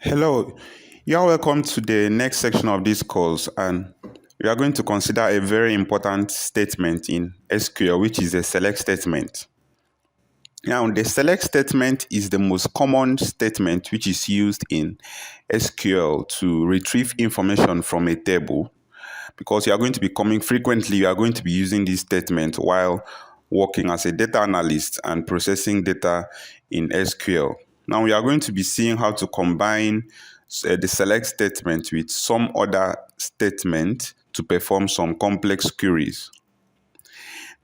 Hello, you are welcome to the next section of this course, and we are going to consider a very important statement in SQL, which is a select statement. Now, the select statement is the most common statement which is used in SQL to retrieve information from a table, because you are going to be coming frequently, you are going to be using this statement while working as a data analyst and processing data in SQL. Now we are going to be seeing how to combine the select statement with some other statement to perform some complex queries.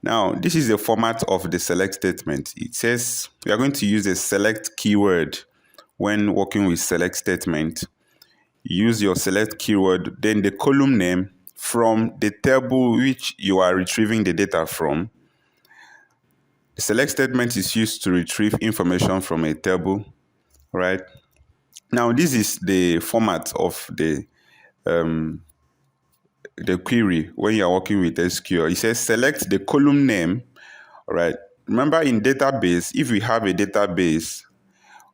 Now, this is the format of the select statement. It says we are going to use a select keyword when working with select statement. Use your select keyword, then the column name from the table which you are retrieving the data from. The select statement is used to retrieve information from a table, right? Now, this is the format of the query when you are working with SQL. It says select the column name, right? Remember, in database, if we have a database,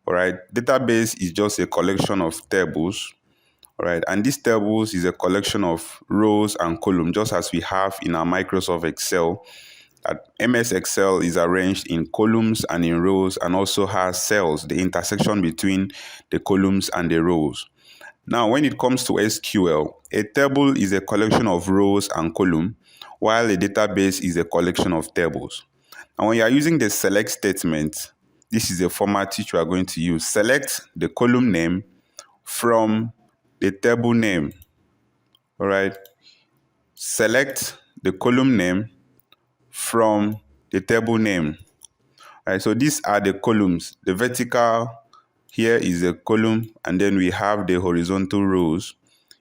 all right, database is just a collection of tables. All right, and these tables is a collection of rows and columns, just as we have in our Microsoft Excel. MS Excel is arranged in columns and in rows, and also has cells, the intersection between the columns and the rows. Now, when it comes to SQL, a table is a collection of rows and columns, while a database is a collection of tables. And when you are using the select statement, this is the format which you are going to use. Select the column name from the table name. All right. Select the column name from the table name. All right. So these are the columns. The vertical here is a column, and then we have the horizontal rows.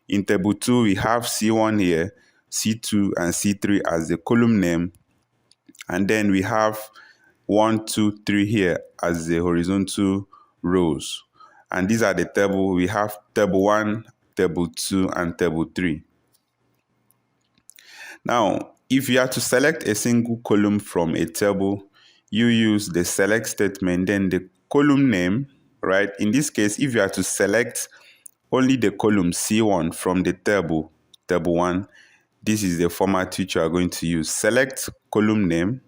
In table 2, we have C1 here, C2, and C3 as the column name. And then we have 1, 2, 3 here as the horizontal rows. And these are the table. We have table 1, table 2, and table 3. Now, if you are to select a single column from a table, you use the select statement, then the column name, right? In this case, if you are to select only the column C1 from the table 1, this is the format which you are going to use. Select column name,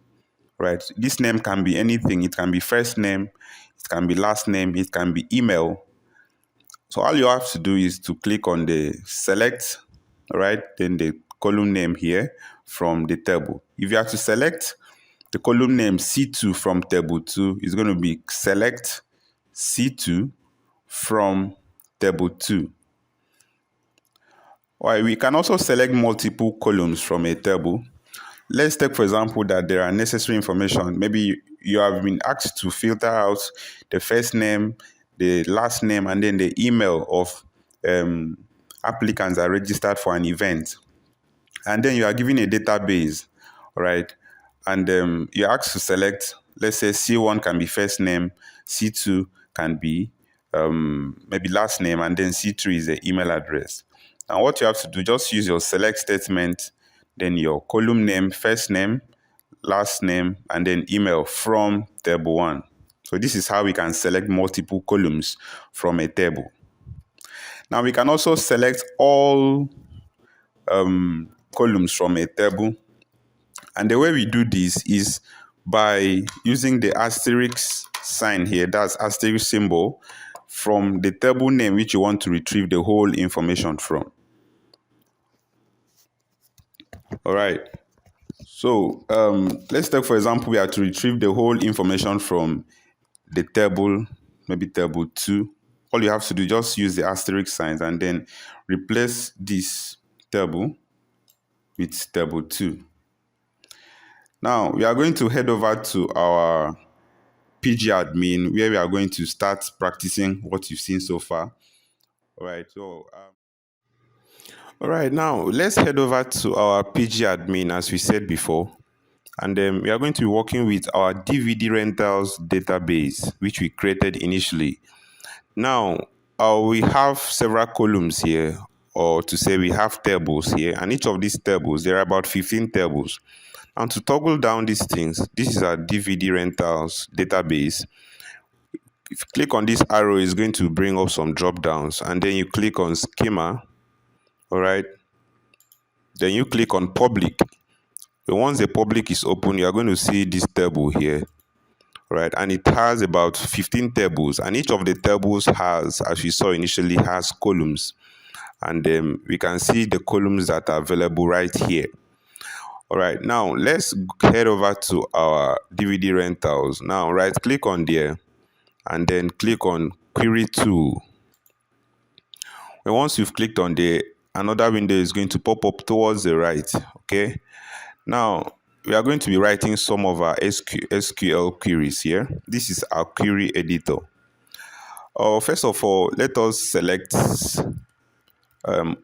right? This name can be anything. It can be first name, it can be last name, it can be email. So all you have to do is to click on the select, right? Then the column name here from the table. If you have to select the column name C2 from table 2, it's going to be select C2 from table 2. All right, we can also select multiple columns from a table. Let's take, for example, that there are necessary information. Maybe you have been asked to filter out the first name, the last name, and then the email of applicants that are registered for an event. And then you are given a database, right? And you're asked to select, let's say C1 can be first name, C2 can be maybe last name, and then C3 is the email address. Now what you have to do, just use your select statement, then your column name, first name, last name, and then email from table 1. So this is how we can select multiple columns from a table. Now we can also select all columns from a table. And the way we do this is by using the asterisk sign here, that's asterisk symbol, from the table name which you want to retrieve the whole information from. All right. So let's take, for example, we are to retrieve the whole information from the table, maybe table 2. All you have to do, just use the asterisk signs and then replace this table with table 2. Now, we are going to head over to our PG admin, where we are going to start practicing what you've seen so far. All right. So, all right. Now, let's head over to our PG admin, as we said before. And we are going to be working with our DVD rentals database, which we created initially. Now, we have several columns here, or to say we have tables here. And each of these tables, there are about 15 tables. And to toggle down these things, this is our DVD rentals database. if you click on this arrow, it's going to bring up some drop downs, and then you click on schema. All right, then you click on public. And once the public is open, you are going to see this table here, right? And it has about 15 tables, and each of the tables has, as we saw initially, has columns. And we can see the columns that are available right here. All right, now let's head over to our DVD rentals. Now right click on there and then click on query tool. And once you've clicked on there, another window is going to pop up towards the right. Okay, now we are going to be writing some of our SQL queries here. This is our query editor. First of all, let us select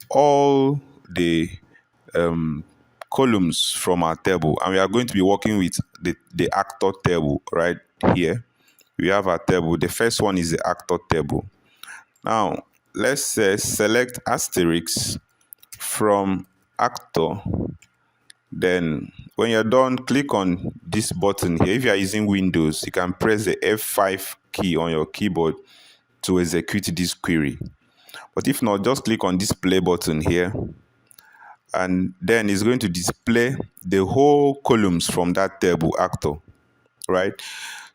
all the columns from our table, and we are going to be working with the actor table right here. We have our table. The first one is the actor table. Now let's select asterisk from actor. Then when you're done, click on this button here. If you are using Windows, you can press the F5 key on your keyboard to execute this query. But if not, just click on this play button here, and then it's going to display the whole columns from that table actor, right?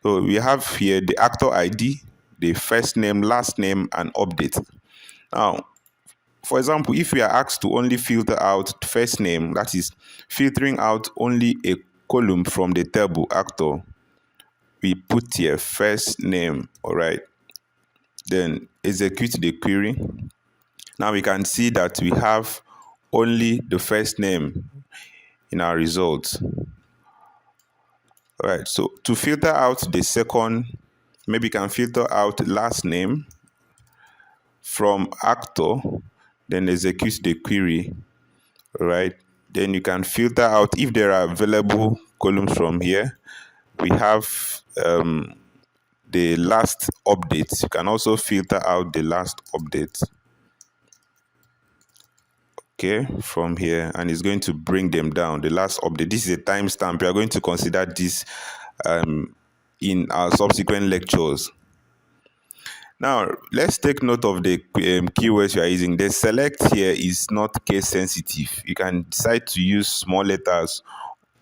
So we have here the actor ID, the first name, last name, and update. Now, for example, if we are asked to only filter out first name, that is filtering out only a column from the table actor, we put here first name. All right, then execute the query. Now we can see that we have only the first name in our results. All right, so to filter out the second, maybe you can filter out last name from actor, then execute the query. All right, then you can filter out if there are available columns from here. We have the last update. You can also filter out the last update. Okay, from here, and it's going to bring them down. The last update. This is a timestamp. We are going to consider this in our subsequent lectures. Now, let's take note of the keywords you are using. The select here is not case sensitive. You can decide to use small letters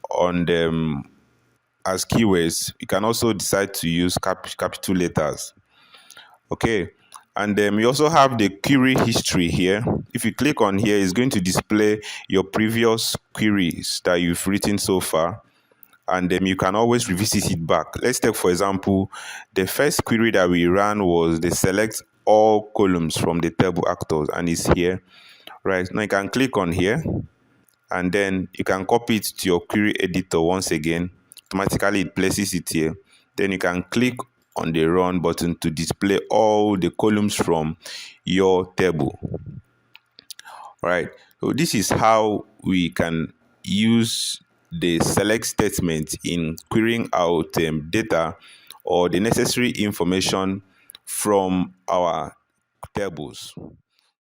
on them as keywords. You can also decide to use capital letters. Okay, and we also have the query history here. If you click on here, it's going to display your previous queries that you've written so far, and then you can always revisit it back. Let's take, for example, the first query that we ran was the select all columns from the table actors, and it's here. Right, now you can click on here, and then you can copy it to your query editor once again. Automatically it places it here. Then you can click on the run button to display all the columns from your table. All right, so this is how we can use the select statement in querying out data or the necessary information from our tables.